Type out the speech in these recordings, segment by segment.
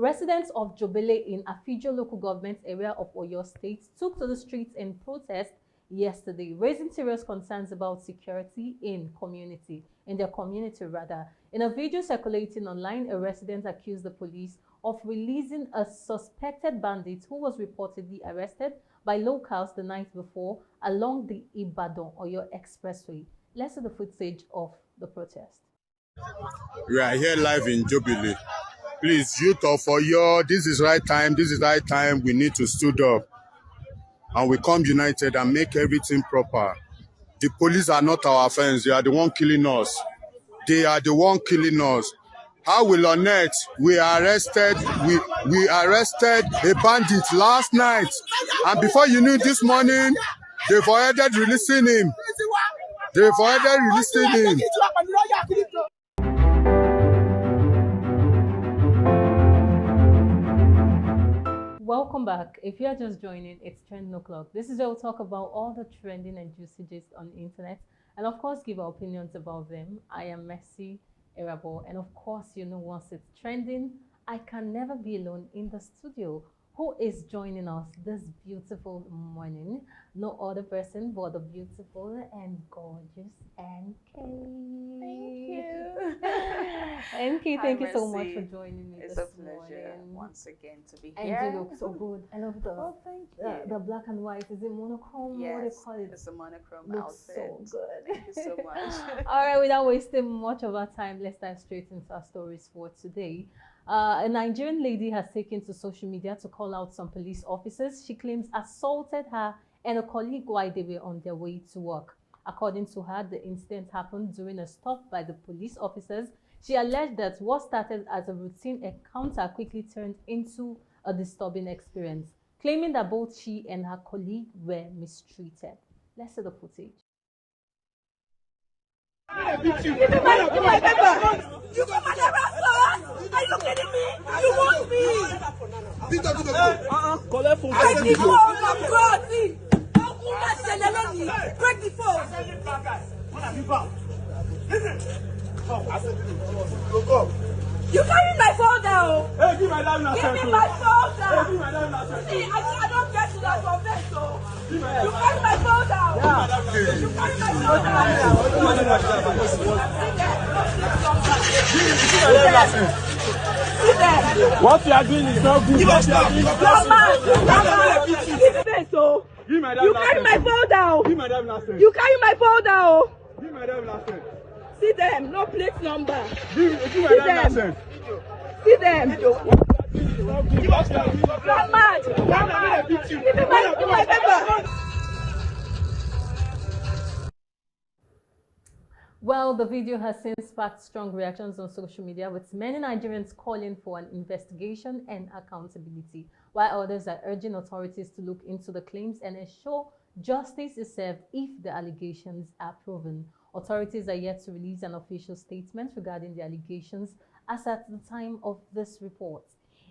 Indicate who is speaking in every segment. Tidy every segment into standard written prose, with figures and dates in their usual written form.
Speaker 1: Residents of Jobele in Afijio local government area of Oyo State took to the streets in protest yesterday, raising serious concerns about security in their community rather. In a video circulating online, a resident accused the police of releasing a suspected bandit who was reportedly arrested by locals the night before along the Ibadan-Oyo expressway. Let's see the footage of the protest.
Speaker 2: We are here live in Jobele. Please, youth of Oyo, this is right time. This is right time. We need to stood up and we come united and make everything proper. The police are not our friends. They are the one killing us. They are the one killing us. How will on it? We arrested a bandit last night, and before you knew this morning, they've already releasing him.
Speaker 1: Welcome back. If you are just joining, it's Trending O'Clock. This is where we'll talk about all the trending and juicy gist on the internet, and of course give our opinions about them. I am Mercy Erabo, and of course, you know, once it's trending, I can never be alone in the studio. Who is joining us this beautiful morning? No other person but the beautiful and gorgeous NK.
Speaker 3: Thank you.
Speaker 1: NK, thank you so much for joining me
Speaker 3: it's
Speaker 1: this
Speaker 3: a pleasure
Speaker 1: morning.
Speaker 3: once again to be
Speaker 1: And
Speaker 3: here.
Speaker 1: you look so good. I love the
Speaker 3: Oh, thank you.
Speaker 1: the black and white. Is it monochrome?
Speaker 3: Yes,
Speaker 1: What do you call it?
Speaker 3: it's a monochrome
Speaker 1: Looks
Speaker 3: outfit.
Speaker 1: so good.
Speaker 3: Thank you so much.
Speaker 1: All right, without wasting much of our time, let's dive straight into our stories for today. A Nigerian lady has taken to social media to call out some police officers she claims assaulted her and a colleague while they were on their way to work. According to her, the incident happened during a stop by the police officers. She alleged that what started as a routine encounter quickly turned into a disturbing experience, claiming that both she and her colleague were mistreated. Let's see the footage.
Speaker 4: Give me my paper. You come and arrest us? Are you kidding me? You want me?
Speaker 5: Collect phone.
Speaker 4: Break the phone. I'm God. See. Break the phone. You carry my phone down.
Speaker 5: Hey, give my driving license.
Speaker 4: Give me my phone
Speaker 5: Hey,
Speaker 4: down.
Speaker 5: give my driving license.
Speaker 4: See, I don't get to that offense, so you carry my phone down. You carry my phone down.
Speaker 5: What you are doing is not good. What you are doing is not good. Give my
Speaker 4: You
Speaker 5: driving
Speaker 4: carry my
Speaker 5: license.
Speaker 4: phone down.
Speaker 5: Give my driving license.
Speaker 4: You carry my phone down.
Speaker 5: Give my driving license.
Speaker 4: See them, no plate number.
Speaker 5: Give my driving license.
Speaker 4: See them.
Speaker 5: Give us that.
Speaker 4: You're mad. You're mad. Give me my paper.
Speaker 1: Well, the video has since sparked strong reactions on social media, with many Nigerians calling for an investigation and accountability, while others are urging authorities to look into the claims and ensure justice is served if the allegations are proven. Authorities are yet to release an official statement regarding the allegations as at the time of this report.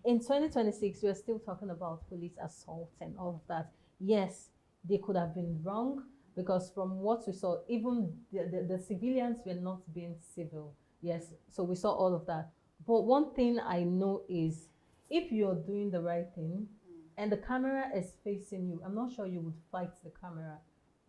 Speaker 1: In 2026, we are still talking about police assault and all of that. Yes, they could have been wrong, because from what we saw, even the civilians were not being civil. Yes, so we saw all of that. But one thing I know is, if you're doing the right thing and the camera is facing you, I'm not sure you would fight the camera,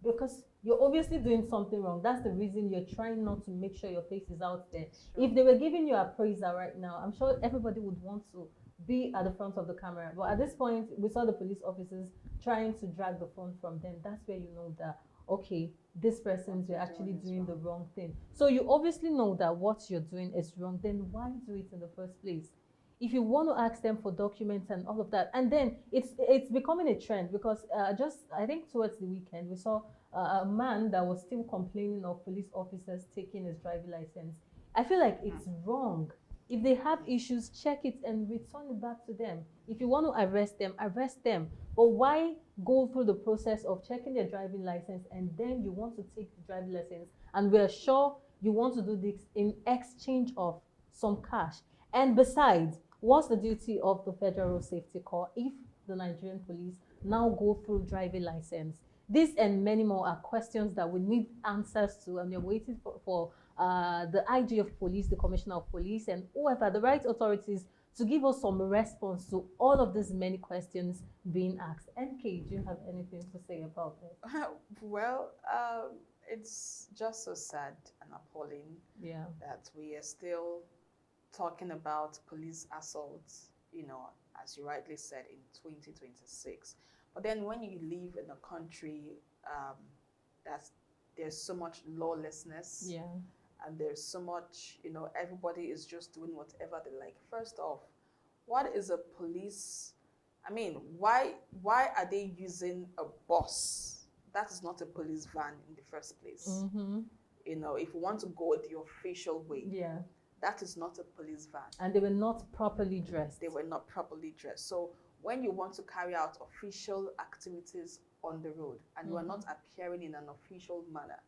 Speaker 1: because you're obviously doing something wrong. That's the reason you're trying not to make sure your face is out there. Sure. If they were giving you appraisal right now, I'm sure everybody would want to be at the front of the camera. But at this point, we saw the police officers trying to drag the phone from them. That's where you know that, okay, this person's you're actually doing the wrong thing. So you obviously know that what you're doing is wrong. Then why do it in the first place? If you want to ask them for documents and all of that, and then it's becoming a trend, because I think towards the weekend we saw a man that was still complaining of police officers taking his driving license. I feel like it's wrong. If they have issues, check it and return it back to them. If you want to arrest them, arrest them. But why go through the process of checking their driving license and then you want to take the driving license, and we're sure you want to do this in exchange of some cash? And besides, what's the duty of the Federal Road Safety Corps if the Nigerian police now go through driving license? This and many more are questions that we need answers to, and we're waiting for the IG of police, the Commissioner of Police, and whoever, the right authorities, to give us some response to all of these many questions being asked. NK, do you have anything to say about it?
Speaker 3: Well, it's just so sad and appalling that we are still talking about police assaults, as you rightly said, in 2026. But then when you live in a country there's so much lawlessness, and there's so much, everybody is just doing whatever they like. First off, what is a police? I mean, why are they using a bus? That is not a police van in the first place. If you want to go the official way, that is not a police van. And
Speaker 1: they were not properly dressed.
Speaker 3: They were not properly dressed. So when you want to carry out official activities on the road and you are not appearing in an official manner,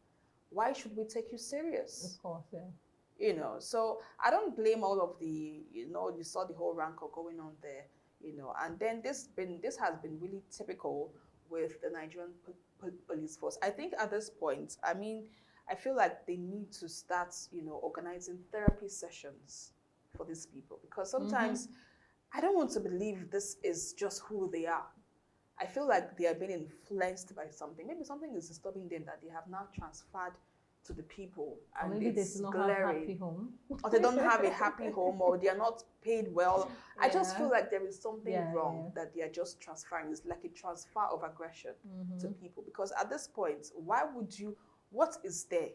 Speaker 3: why should we take you serious?
Speaker 1: Of course, yeah.
Speaker 3: So I don't blame all of the, you saw the whole rancor going on there, and then this has been really typical with the Nigerian police force. I think at this point, I feel like they need to start, organizing therapy sessions for these people, because sometimes I don't want to believe this is just who they are. I feel like they are being influenced by something. Maybe something is disturbing them that they have now transferred to the people, and
Speaker 1: maybe
Speaker 3: it's
Speaker 1: they do not
Speaker 3: glaring.
Speaker 1: have a happy home.
Speaker 3: Or they don't have a happy home, or they are not paid well. I just feel like there is something wrong that they are just transferring. It's like a transfer of aggression to people. Because at this point, what is there?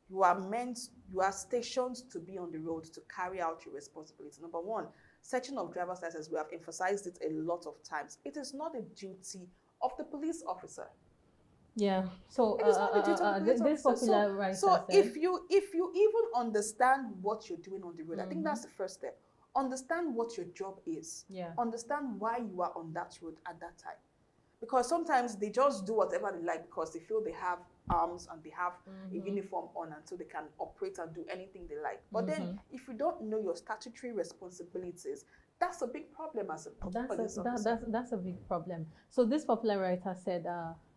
Speaker 3: You are stationed to be on the road to carry out your responsibility. Number one, searching of driver's license, we have emphasized it a lot of times. It is not a duty of the police officer.
Speaker 1: Yeah. So this popular writer
Speaker 3: So
Speaker 1: said,
Speaker 3: if you even understand what you're doing on the road, I think that's the first step. Understand what your job is. Understand why you are on that road at that time. Because sometimes they just do whatever they like because they feel they have arms and they have a uniform on, and so they can operate and do anything they like. But then if you don't know your statutory responsibilities, that's a big problem as a police officer.
Speaker 1: That's a big problem. So this popular writer said,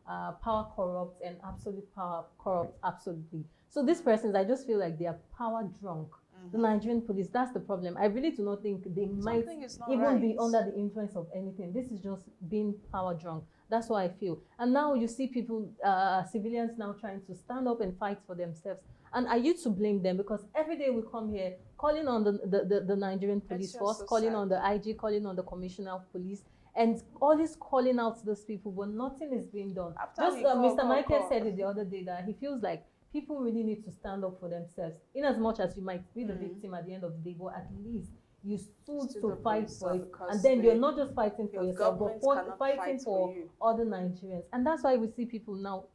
Speaker 1: power corrupts and absolute power corrupts absolutely. So these persons, I just feel like they are power drunk. The Nigerian police, that's the problem. I really do not think they might even be under the influence of anything. This is just being power drunk. That's what I feel. And now you see people, civilians now trying to stand up and fight for themselves. And are you to blame them? Because every day we come here calling on the Nigerian police force, calling on the IG, calling on the commissioner of police, and always calling out those people, but nothing is being done. Mr. Michael said it the other day that he feels like people really need to stand up for themselves. In as much as you might be the victim at the end of the day, but at least you stood to fight for it. And then you're not just fighting for yourself, but fighting for other Nigerians. And that's why we see people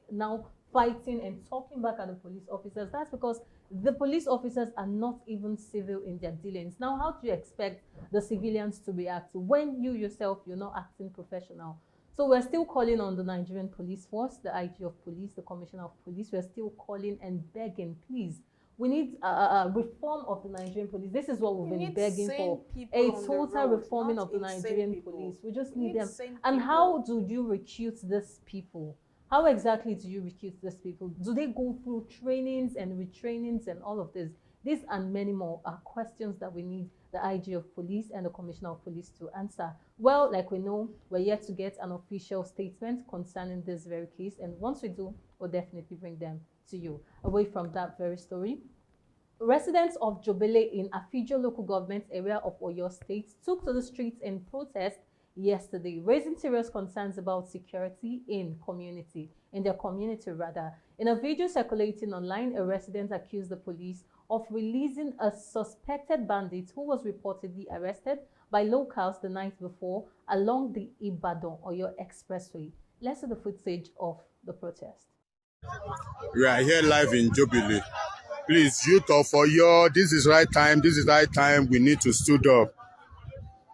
Speaker 1: now fighting and talking back at the police officers. That's because the police officers are not even civil in their dealings. Now, how do you expect the civilians to react when you yourself, you're not acting professional? So we're still calling on the Nigerian police force, the IG of police, the commissioner of police. We're still calling and begging, please. We need a reform of the Nigerian police. This is what we've been begging for. A total reforming of the Nigerian police. We just need them. And how do you recruit these people? How exactly do you recruit these people? Do they go through trainings and retrainings and all of this? These and many more are questions that we need the IG of police and the commissioner of police to answer. Well, like we know, we're yet to get an official statement concerning this very case. And once we do, we'll definitely bring them to you. Away from that very story, residents of Jobele in Afijio local government area of Oyo State took to the streets in protest yesterday, raising serious concerns about security in their community. In a video circulating online, a resident accused the police of releasing a suspected bandit who was reportedly arrested by locals the night before along the Ibadan-Oyo expressway. Let's see the footage of the protest.
Speaker 2: We are here live in Jobele. Please, youth of Oyo, this is right time. This is right time. We need to stood up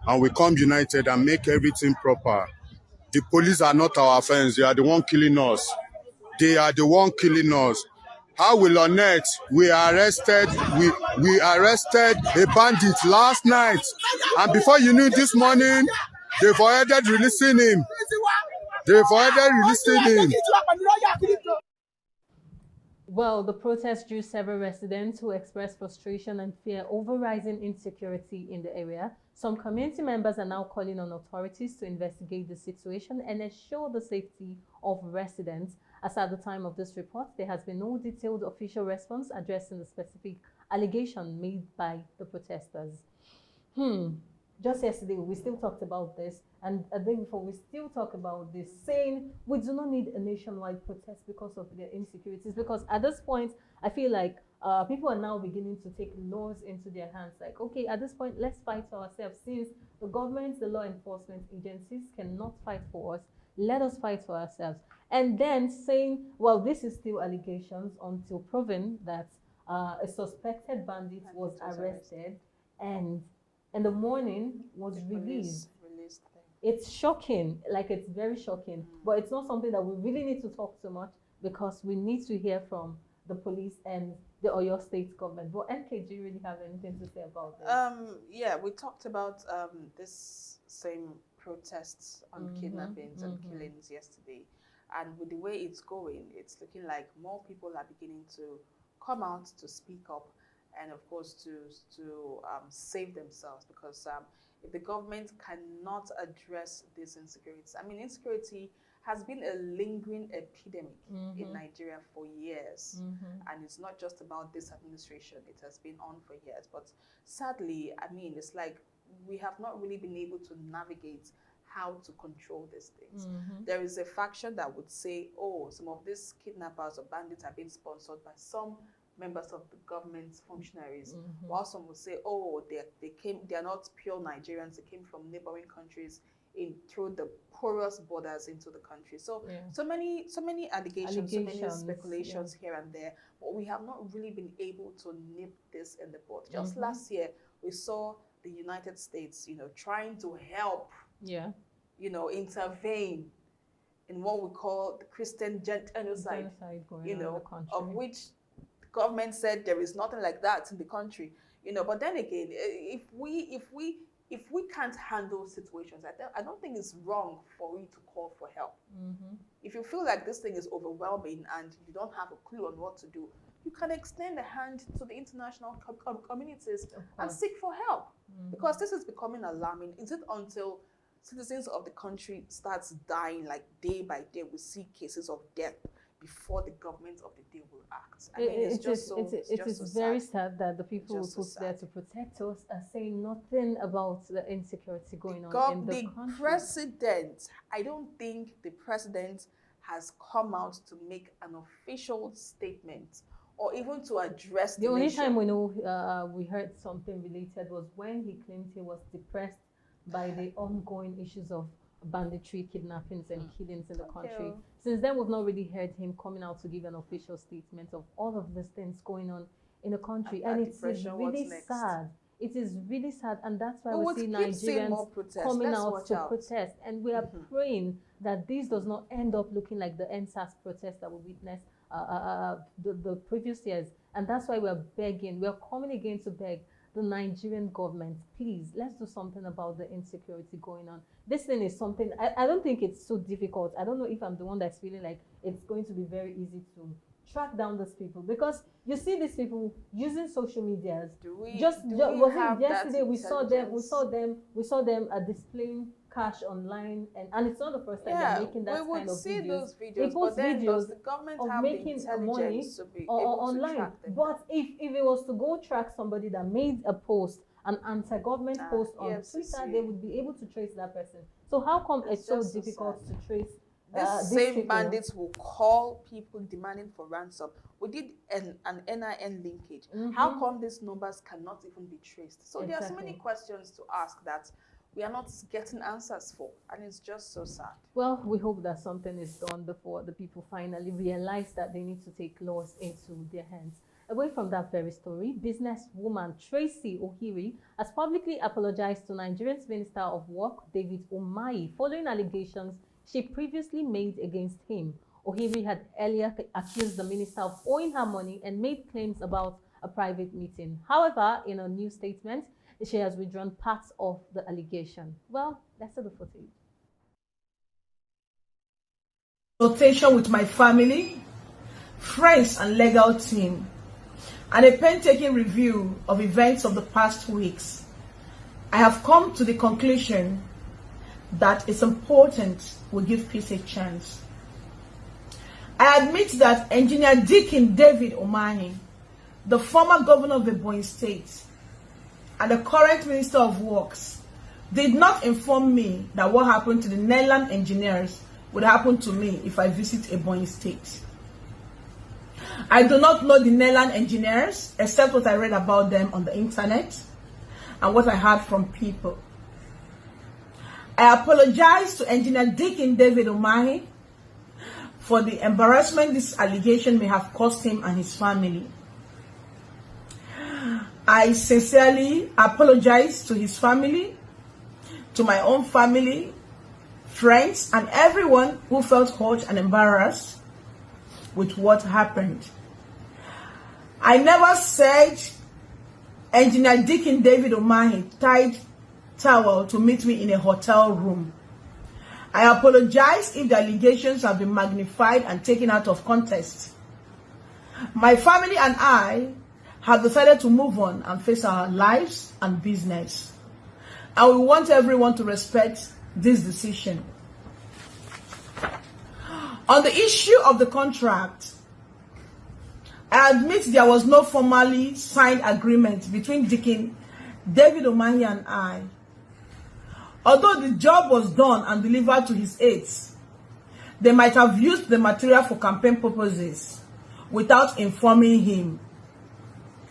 Speaker 2: and we come united and make everything proper. The police are not our friends. They are the one killing us. They are the one killing us. How will on earth we arrested a bandit last night, and before you knew this morning, they avoided releasing him.
Speaker 1: Well, the protest drew several residents who expressed frustration and fear over rising insecurity in the area. Some community members are now calling on authorities to investigate the situation and ensure the safety of residents. As at the time of this report, there has been no detailed official response addressing the specific allegation made by the protesters. Just yesterday, we still talked about this, and a day before, we still talk about this, saying we do not need a nationwide protest because of the insecurities. Because at this point, I feel like people are now beginning to take laws into their hands. Like, okay, at this point, let's fight for ourselves. Since the government, the law enforcement agencies cannot fight for us, let us fight for ourselves. And then saying, well, this is still allegations until proven that a suspected bandit was arrested and in the morning was released. It's shocking, like it's very shocking, but it's not something that we really need to talk so much because we need to hear from the police and the Oyo State government. But NK, do you really have anything to say about this?
Speaker 3: Yeah, we talked about this same protests on kidnappings and killings yesterday, and with the way it's going, it's looking like more people are beginning to come out to speak up, and of course to save themselves, because if the government cannot address these insecurities, I mean, insecurity has been a lingering epidemic in Nigeria for years, and it's not just about this administration, it has been on for years. But sadly, I mean, it's like we have not really been able to navigate how to control these things. There is a faction that would say, oh, some of these kidnappers or bandits are being sponsored by some members of the government functionaries, while some will say, oh, they are not pure Nigerians, they came from neighboring countries through the porous borders into the country. So so many allegations, so many speculations here and there, but we have not really been able to nip this in the bud. Just last year, we saw the United States, trying to help, intervene in what we call the Christian genocide, of which the government said there is nothing like that in the country, But then again, if we can't handle situations, I don't think it's wrong for you to call for help. If you feel like this thing is overwhelming and you don't have a clue on what to do, you can extend a hand to the international communities and seek for help, because this is becoming alarming. Is it until citizens of the country starts dying, like day by day, we see cases of death before the government of the day will act? I mean, it is
Speaker 1: very sad that the people who put there to protect us are saying nothing about the insecurity going on in the country.
Speaker 3: President, I don't think the president has come out to make an official statement or even to address the
Speaker 1: only
Speaker 3: nation.
Speaker 1: time we know we heard something related was when he claimed he was depressed by the ongoing issues of banditry, kidnappings, and killings in the country. Since then, we've not really heard him coming out to give an official statement of all of these things going on in the country. And it's really sad. It is really sad, and that's why we see Nigerians coming out to protest. And we are praying that this does not end up looking like the NSAS protest that we witnessed the previous years. And that's why we're begging, we're coming again to beg the Nigerian government, please, let's do something about the insecurity going on. This thing is something, I don't think it's so difficult. I don't know if I'm the one that's feeling like it's going to be very easy to track down these people, because you see these people using social medias. Yesterday we saw them displaying cash online, and it's not the first time they're making that kind of videos.
Speaker 3: Those videos.
Speaker 1: They post videos
Speaker 3: the government
Speaker 1: of
Speaker 3: have
Speaker 1: making money online. But if it was to go track somebody that made a post, an anti-government post on Twitter, they would be able to trace that person. So how come it's so difficult to trace?
Speaker 3: These same bandits will call people demanding for ransom. We did an NIN linkage. How come these numbers cannot even be traced? So there are so many questions to ask that we are not getting answers for, and it's just so sad.
Speaker 1: Well, we hope that something is done before the people finally realize that they need to take laws into their hands. Away from that very story, businesswoman Tracy Ohiri has publicly apologized to Nigerian's Minister of Work, David Umahi, following allegations she previously made against him. Ohiri had earlier accused the minister of owing her money and made claims about a private meeting. However, in a new statement, she has withdrawn parts of the allegation. Well, let's see the footage.
Speaker 6: Rotation with my family, friends and legal team, and a painstaking review of events of the past weeks. I have come to the conclusion that it's important we give peace a chance. I admit that Engineer David Umahi, the former governor of the Oyo State and the current Minister of Works, did not inform me that what happened to the Netherlands engineers would happen to me if I visit Oyo State. I do not know the Netherlands engineers except what I read about them on the internet and what I heard from people. I apologize to Engineer David Umahi for the embarrassment this allegation may have caused him and his family. I sincerely apologize to his family, to my own family, friends, and everyone who felt hurt and embarrassed with what happened. I never said Engineer David Umahi tied towel to meet me in a hotel room. I apologize if the allegations have been magnified and taken out of context. My family and I have decided to move on and face our lives and business. And we want everyone to respect this decision. On the issue of the contract, I admit there was no formally signed agreement between David Umahi and I. Although the job was done and delivered to his aides, they might have used the material for campaign purposes without informing him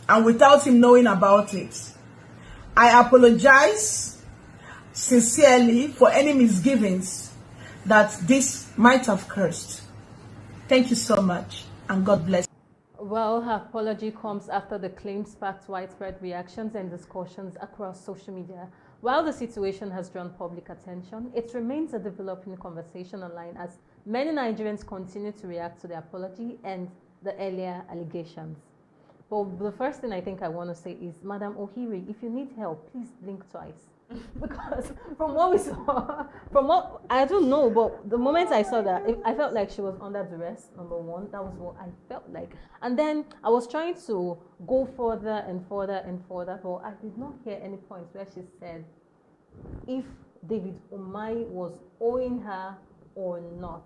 Speaker 6: and without him knowing about it. I apologize sincerely for any misgivings that this might have caused. Thank you so much, and God bless.
Speaker 1: Well, her apology comes after the claim sparked widespread reactions and discussions across social media. While the situation has drawn public attention, it remains a developing conversation online as many Nigerians continue to react to the apology and the earlier allegations. But the first thing I think I want to say is, Madam Ohiri, if you need help, please blink twice. Because from what we saw, I don't know, but the moment I saw that, I felt like she was under duress, number one. That was what I felt like. And then I was trying to go further and further and further, but I did not hear any points where she said if David Umahi was owing her or not,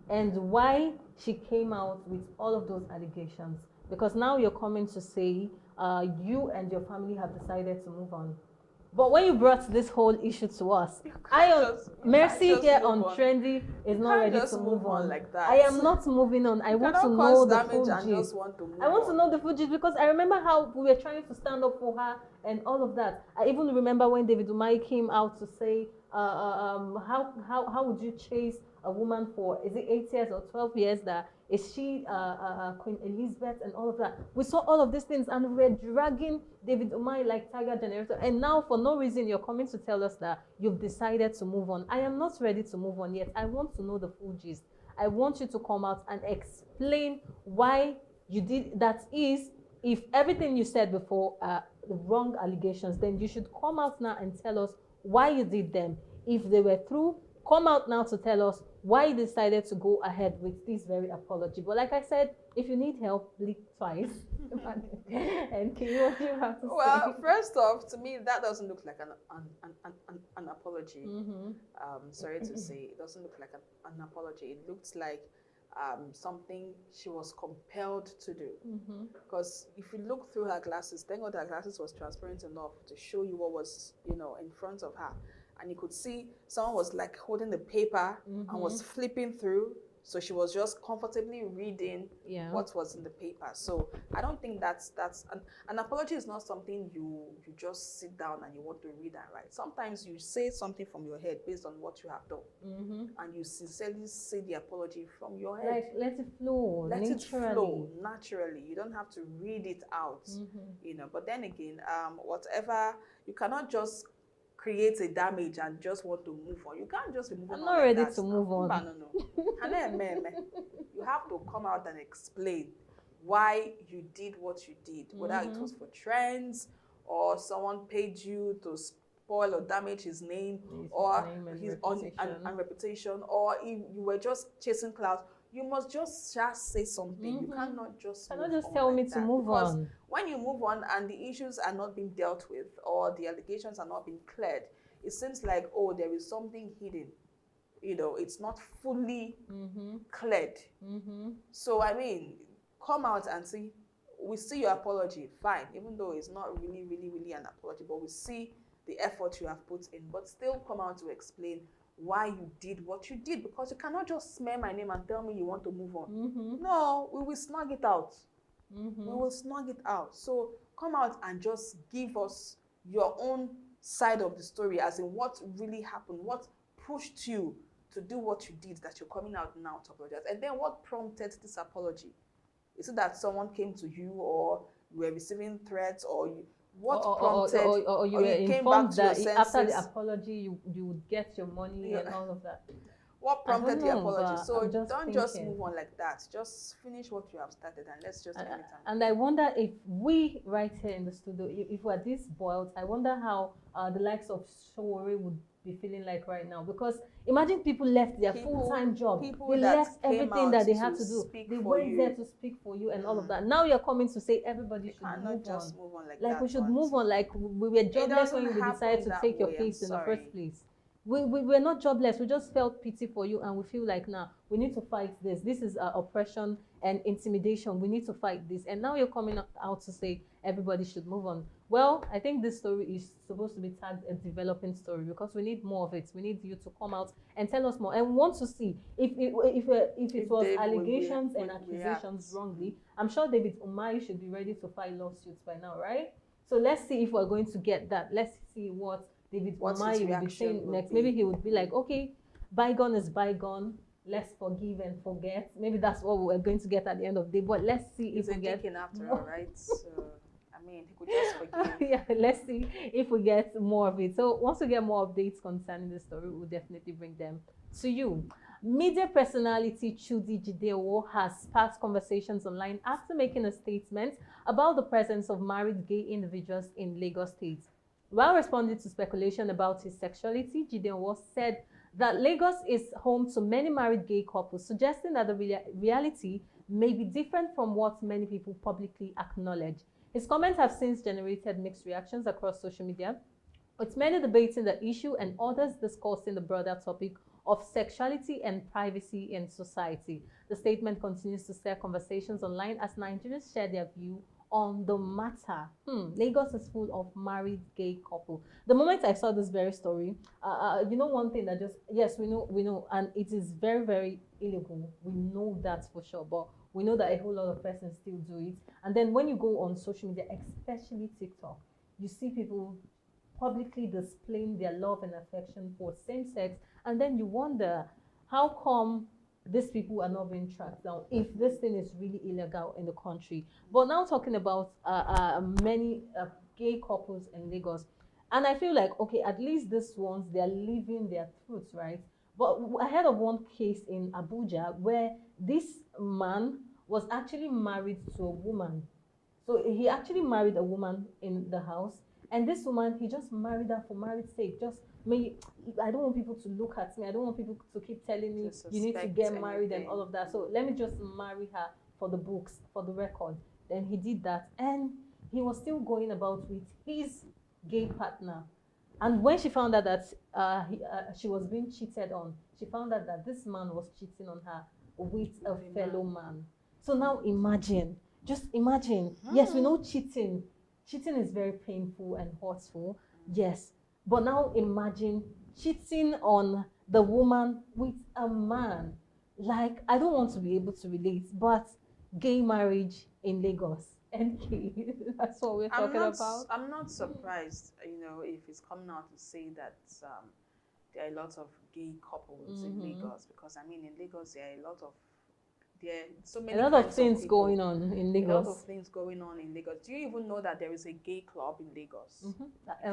Speaker 1: and why she came out with all of those allegations. Because now you're coming to say you and your family have decided to move on. But when you brought this whole issue to us, Mercy here on Trendy is not ready to move on.
Speaker 3: Like that.
Speaker 1: I am not moving on. I want to know the full gist. I want to know the full gist because I remember how we were trying to stand up for her and all of that. I even remember when David Umahi came out to say, how would you chase a woman for, is it 8 years or 12 years that is she Queen Elizabeth and all of that. We saw all of these things and we were dragging David Umahi like tiger generator, and now for no reason you're coming to tell us that you've decided to move on. I am not ready to move on yet. I want to know the full gist. I want you to come out and explain why you did that. Is, if everything you said before are the wrong allegations, then you should come out now and tell us why you did them. If they were true, come out now to tell us why you decided to go ahead with this very apology. But like I said, if you need help, blink twice. And can you what you have to say?
Speaker 3: Well, first off, to me, that doesn't look like an apology. Sorry to say, it doesn't look like an apology. It looks like something she was compelled to do. Because if you look through her glasses, thank God her glasses was transparent enough to show you what was, in front of her. And you could see someone was like holding the paper and was flipping through. So she was just comfortably reading what was in the paper. So I don't think that's an apology is not something you just sit down and you want to read and write. Sometimes you say something from your head based on what you have done. And you sincerely say the apology from your head.
Speaker 1: Like, let it flow
Speaker 3: naturally. Let it flow naturally. You don't have to read it out. But then again, whatever, you cannot just create a damage and just want to move on. You can't just be moving on.
Speaker 1: I'm not ready to move on.
Speaker 3: No. You have to come out and explain why you did what you did, whether it was for trends or someone paid you to spoil or damage his name or his reputation, or if you were just chasing clout. you must just say something. You cannot just
Speaker 1: tell me
Speaker 3: like
Speaker 1: to
Speaker 3: that.
Speaker 1: move
Speaker 3: Because
Speaker 1: on.
Speaker 3: when you move on and the issues are not being dealt with or the allegations are not being cleared, it seems like, oh, there is something hidden. You know, it's not fully cleared. So, I mean, come out and see. We see your apology, fine, even though it's not really an apology, but we see the effort you have put in, but still come out to explain why you did what you did, because you cannot just smear my name and tell me you want to move on. No, we will snug it out. We will snug it out. So come out and just give us your own side of the story, as in what really happened, what pushed you to do what you did, that you're coming out now to apologize, and then what prompted this apology. Is it that someone came to you, or you were receiving threats, or you, what prompted,
Speaker 1: or you were informed that after the apology you would get your money and all of that?
Speaker 3: What prompted the apology? So don't just move on like that. Just finish what you have started, and let's just end it.
Speaker 1: And I wonder if we right here in the studio, if we're this boiled, I wonder how the likes of Showore would be feeling like right now. Because imagine people left their full-time job, they left everything that they had to do, they went there to speak for you and all of that. Now you're coming to say everybody should move on. Like we should move on, like we were jobless when we decided to take your case in the first place. We're not jobless. We just felt pity for you, and we feel like now we need to fight this. This is oppression and intimidation. We need to fight this. And now you're coming out to say everybody should move on. Well, I think this story is supposed to be tagged a developing story, because we need more of it. We need you to come out and tell us more. And we want to see if it was allegations and accusations wrongly. I'm sure David Umahi should be ready to file lawsuits by now, right? So let's see if we're going to get that. Let's see what David Umahi will be saying next. Maybe he would be like, okay, bygone is bygone. Let's forgive and forget. Maybe that's what we're going to get at the end of the day. But let's see if we get
Speaker 3: after all, right? So, I mean, he could just forgive.
Speaker 1: Yeah, let's see if we get more of it. So once we get more updates concerning the story, we'll definitely bring them to you. Media personality Chude Jideonwo has sparked conversations online after making a statement about the presence of married gay individuals in Lagos State. While responding to speculation about his sexuality, Jideonwo said that Lagos is home to many married gay couples, suggesting that the reality may be different from what many people publicly acknowledge. His comments have since generated mixed reactions across social media, with many debating the issue and others discussing the broader topic of sexuality and privacy in society. The statement continues to stir conversations online as Nigerians share their view on the matter. Lagos is full of married gay couple. The moment I saw this very story, you know, one thing that just, yes, we know, and it is very illegal. We know that for sure, but we know that a whole lot of persons still do it. And then when you go on social media, especially TikTok, you see people publicly displaying their love and affection for same sex, and then you wonder, how come these people are not being tracked down if this thing is really illegal in the country? But now talking about many gay couples in Lagos, and I feel like, okay, at least these ones, they're living their truths, right? But I heard of one case in Abuja where this man was actually married to a woman. So he actually married a woman in the house, and this woman, he just married her for marriage sake. Just me, I don't want people to look at me. I don't want people to keep telling me you need to get married and all of that. So let me just marry her for the books, for the record. Then he did that, and he was still going about with his gay partner. And when she found out that she was being cheated on, she found out that this man was cheating on her with a fellow man. So now imagine, just imagine. Yes, we know cheating. Cheating is very painful and hurtful. Yes. But now imagine cheating on the woman with a man. Like, I don't want to be able to relate, but gay marriage in Lagos. NK, that's what we're talking about.
Speaker 3: I'm not surprised, you know, if it's coming out to say that there are a lot of gay couples in Lagos, because I mean, in Lagos there are so many
Speaker 1: things going on in Lagos.
Speaker 3: A lot of things going on in Lagos. Do you even know that there is a gay club in Lagos? In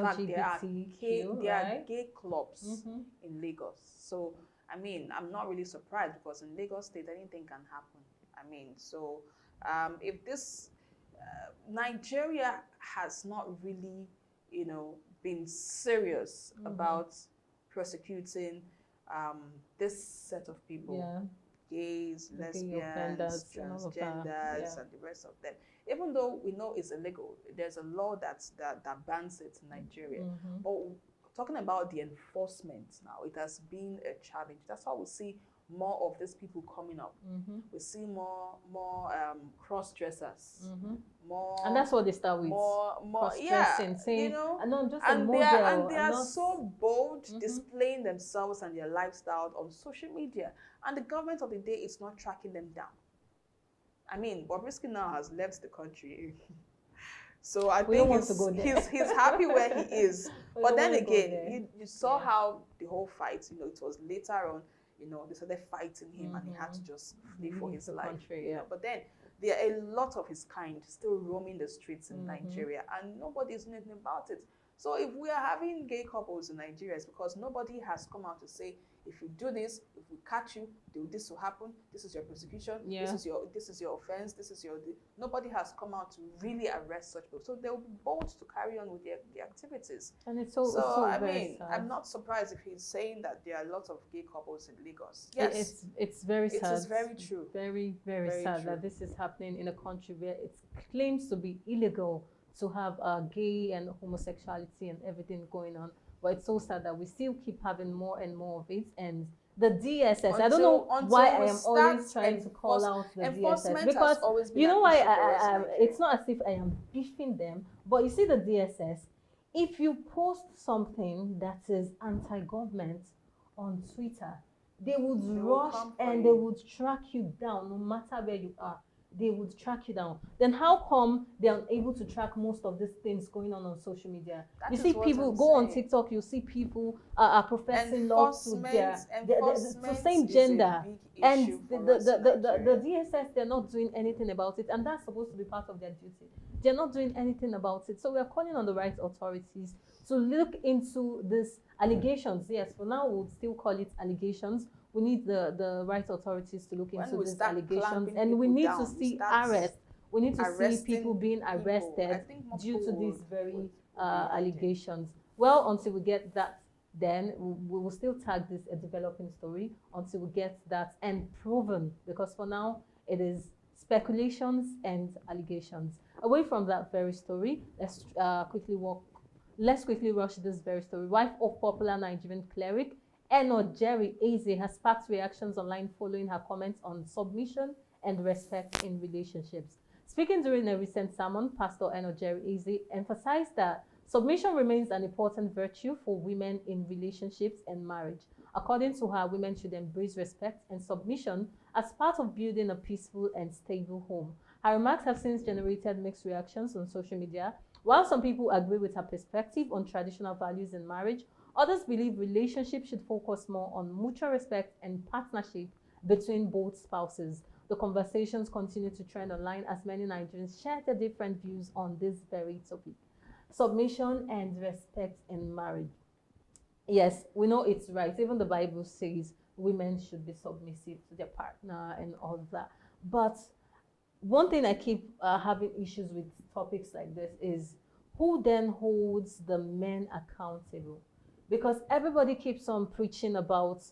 Speaker 3: fact, there are gay clubs in Lagos. So I mean, I'm not really surprised, because in Lagos State anything can happen. I mean, so if this Nigeria has not really, you know, been serious about prosecuting this set of people. gays,
Speaker 1: The gay
Speaker 3: lesbians,
Speaker 1: offenders and all of that,
Speaker 3: transgenders, and the rest of them. Even though we know it's illegal, there's a law that bans it in Nigeria. But talking about the enforcement now, it has been a challenge. That's why we see more of these people coming up. We see more cross-dressers, more,
Speaker 1: and that's what they start with.
Speaker 3: more
Speaker 1: Cross-dressing, saying,
Speaker 3: you know,
Speaker 1: "I know I'm just a
Speaker 3: and
Speaker 1: model."
Speaker 3: they are so bold, displaying themselves and their lifestyle on social media, and the government of the day is not tracking them down. I mean, Bobrisky now has left the country. So I think he's happy where he is. But then again, you saw how the whole fight, you know, it was later on, you know, they started fighting him and he had to just flee for his life.
Speaker 1: Country,
Speaker 3: you know. But then there are a lot of his kind still roaming the streets in Nigeria, and nobody is doing anything about it. So if we are having gay couples in Nigeria, it's because nobody has come out to say, if you do this, if we catch you, this will happen. This is your prosecution. This is your offense. This is your. Nobody has come out to really arrest such people. So they will be bold to carry on with their activities.
Speaker 1: And it's so
Speaker 3: I
Speaker 1: very
Speaker 3: mean,
Speaker 1: sad.
Speaker 3: I'm not surprised if he's saying that there are lots of gay couples in Lagos. Yes,
Speaker 1: it's very sad.
Speaker 3: It is very true.
Speaker 1: Very, very sad that this is happening in a country where it claims to be illegal to have gay and homosexuality and everything going on. But it's so sad that we still keep having more and more of it. And the DSS, I don't know why I am always trying to call out the DSS, because you know why it's not as if I am beefing them, but you see the DSS, if you post something that is anti-government on Twitter, they would rush and they would track you down no matter where you are. They would track you down. Then how come they are unable to track most of these things going on social media? You see people go on TikTok, you see people are professing love to the same gender, and the DSS, they're not doing anything about it, and that's supposed to be part of their duty. They're not doing anything about it. So we are calling on the right authorities to look into these allegations. Yes, for now we'll still call it allegations. We need the right authorities to look into these allegations, and we need to see arrest. We need to see people being arrested due to these very allegations. Well, until we get that, then we will still tag this a developing story until we get that and proven, because for now it is speculations and allegations. Away from that very story, let's quickly rush this very story. Wife of popular Nigerian cleric Eno Jerry Eze has sparked reactions online following her comments on submission and respect in relationships. Speaking during a recent sermon, Pastor Eno Jerry Eze emphasized that submission remains an important virtue for women in relationships and marriage. According to her, women should embrace respect and submission as part of building a peaceful and stable home. Her remarks have since generated mixed reactions on social media. While some people agree with her perspective on traditional values in marriage, others believe relationships should focus more on mutual respect and partnership between both spouses. The conversations continue to trend online as many Nigerians share their different views on this very topic. Submission and respect in marriage. Yes, we know it's right. Even the Bible says women should be submissive to their partner and all of that. But one thing I keep having issues with topics like this is who then holds the men accountable? Because everybody keeps on preaching about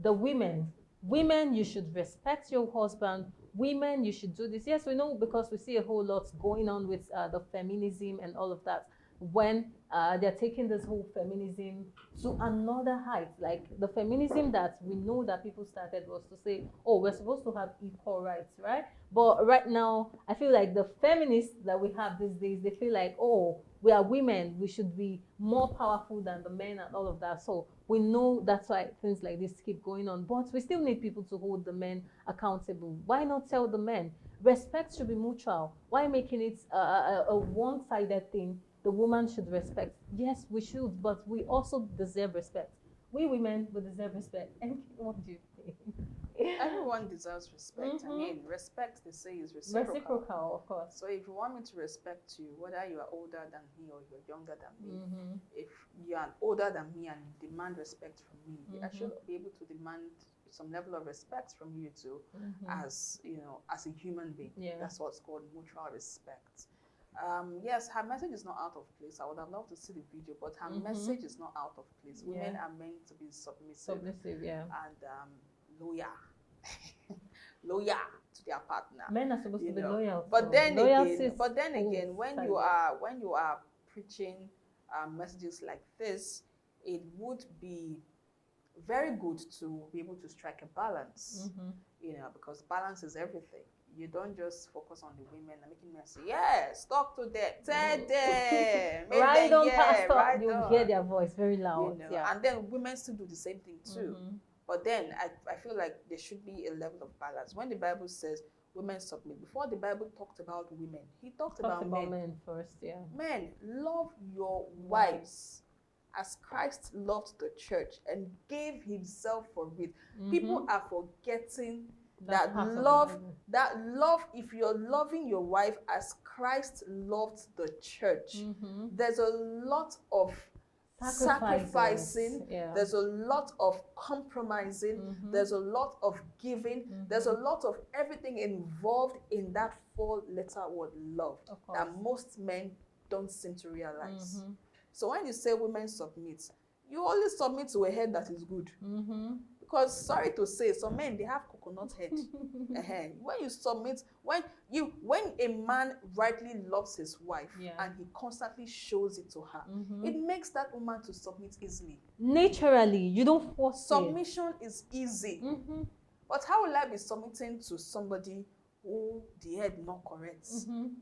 Speaker 1: the women. Women, you should respect your husband. Women, you should do this. Yes, we know, because we see a whole lot going on with the feminism and all of that. When they're taking this whole feminism to another height. Like the feminism that we know that people started was to say, oh, we're supposed to have equal rights, right? But right now, I feel like the feminists that we have these days, they feel like, oh, we are women, we should be more powerful than the men and all of that. So we know that's why things like this keep going on. But we still need people to hold the men accountable. Why not tell the men? Respect should be mutual. Why making it a one-sided thing? The woman should respect. Yes, we should, but we also deserve respect. We women, we deserve respect. And what do you think?
Speaker 3: Everyone deserves respect. I mean, respect, they say, is reciprocal.
Speaker 1: Reciprocal, of course.
Speaker 3: So if you want me to respect you, whether you are older than me or you're younger than me, if you are older than me and you demand respect from me, I should be able to demand some level of respect from you too, as you know, as a human being.
Speaker 1: Yeah.
Speaker 3: That's what's called mutual respect. Yes, her message is not out of place. I would have loved to see the video, but her message is not out of place. Women are meant to be submissive,
Speaker 1: yeah,
Speaker 3: and loyal. loyal to their partner.
Speaker 1: Men are supposed to be loyal.
Speaker 3: But then
Speaker 1: Loyalty
Speaker 3: again, when you are preaching messages like this, it would be very good to be able to strike a balance. Because balance is everything. You don't just focus on the women and making them say, yes, talk to them, tell them, make
Speaker 1: right
Speaker 3: them
Speaker 1: on, pastor.
Speaker 3: right
Speaker 1: You
Speaker 3: on.
Speaker 1: hear their voice very loud.
Speaker 3: And then women still do the same thing too. But then I feel like there should be a level of balance. When the Bible says women submit, before the Bible talked about women, he talked about men
Speaker 1: first.
Speaker 3: Men, love your wives as Christ loved the church and gave himself for it. People are forgetting that love, if you're loving your wife as Christ loved the church, there's a lot of sacrificing, there's a lot of compromising, there's a lot of giving, there's a lot of everything involved in that 4-letter word love that most men don't seem to realize. So when you say women submit, you only submit to a head that is good. Because sorry to say, some men, they have coconut head. When you submit, when a man rightly loves his wife and he constantly shows it to her, it makes that woman to submit easily.
Speaker 1: Naturally, you don't force
Speaker 3: Submission is easy. But how will I be submitting to somebody who the head not correct?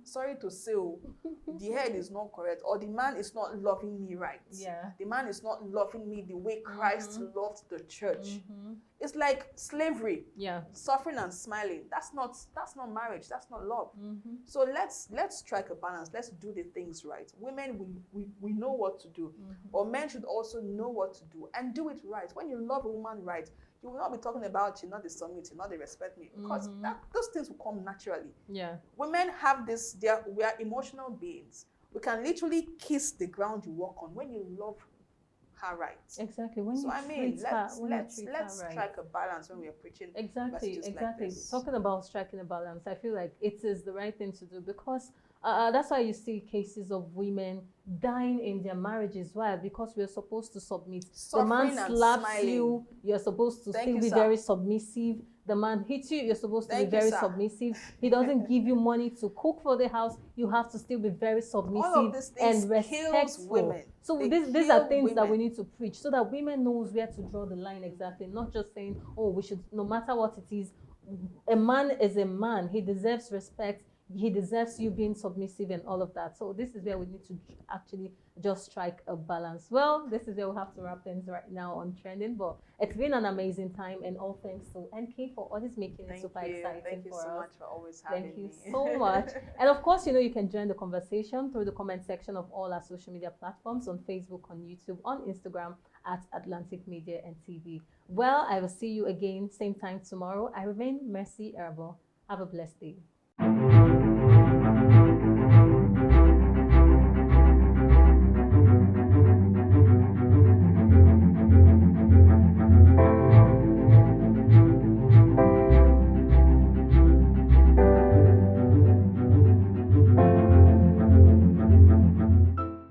Speaker 3: Sorry to say, the head is not correct, or the man is not loving me right. The man is not loving me the way Christ loved the church. It's like slavery. Suffering and smiling. That's not marriage. That's not love. So let's strike a balance. Let's do the things right. Women, we know what to do. Or men should also know what to do and do it right. When you love a woman right, you will not be talking about you not the submit, you not the respect me, because those things will come naturally. Women have this, we are emotional beings. We can literally kiss the ground you walk on when you love her right.
Speaker 1: Exactly. When
Speaker 3: so
Speaker 1: you
Speaker 3: I mean, let's
Speaker 1: right.
Speaker 3: strike a balance when we are preaching.
Speaker 1: Exactly.
Speaker 3: Like this.
Speaker 1: Talking about striking a balance, I feel like it is the right thing to do, because that's why you see cases of women dying in their marriages. Why? Because we're supposed to submit.
Speaker 3: Suffering
Speaker 1: the man slaps
Speaker 3: smiling.
Speaker 1: You, you're supposed to still be very submissive. The man hits you, you're supposed to be very submissive. He doesn't give you money to cook for the house, you have to still be very submissive and respectful.
Speaker 3: Women.
Speaker 1: So these are things that we need to preach, so that women knows where to draw the line exactly. Not just saying, oh, we should, no matter what it is, a man is a man. He deserves respect. He deserves you being submissive and all of that. So this is where we need to actually just strike a balance. Well, this is where we have to wrap things right now on Trending, but it's been an amazing time, and all thanks to NK for always making it super exciting for us.
Speaker 3: Thank you so much for always having me.
Speaker 1: Thank you so much. And of course, you can join the conversation through the comment section of all our social media platforms, on Facebook, on YouTube, on Instagram at Atlantic Media and TV. Well, I will see you again same time tomorrow. I remain Mercy Erbo. Have a blessed day.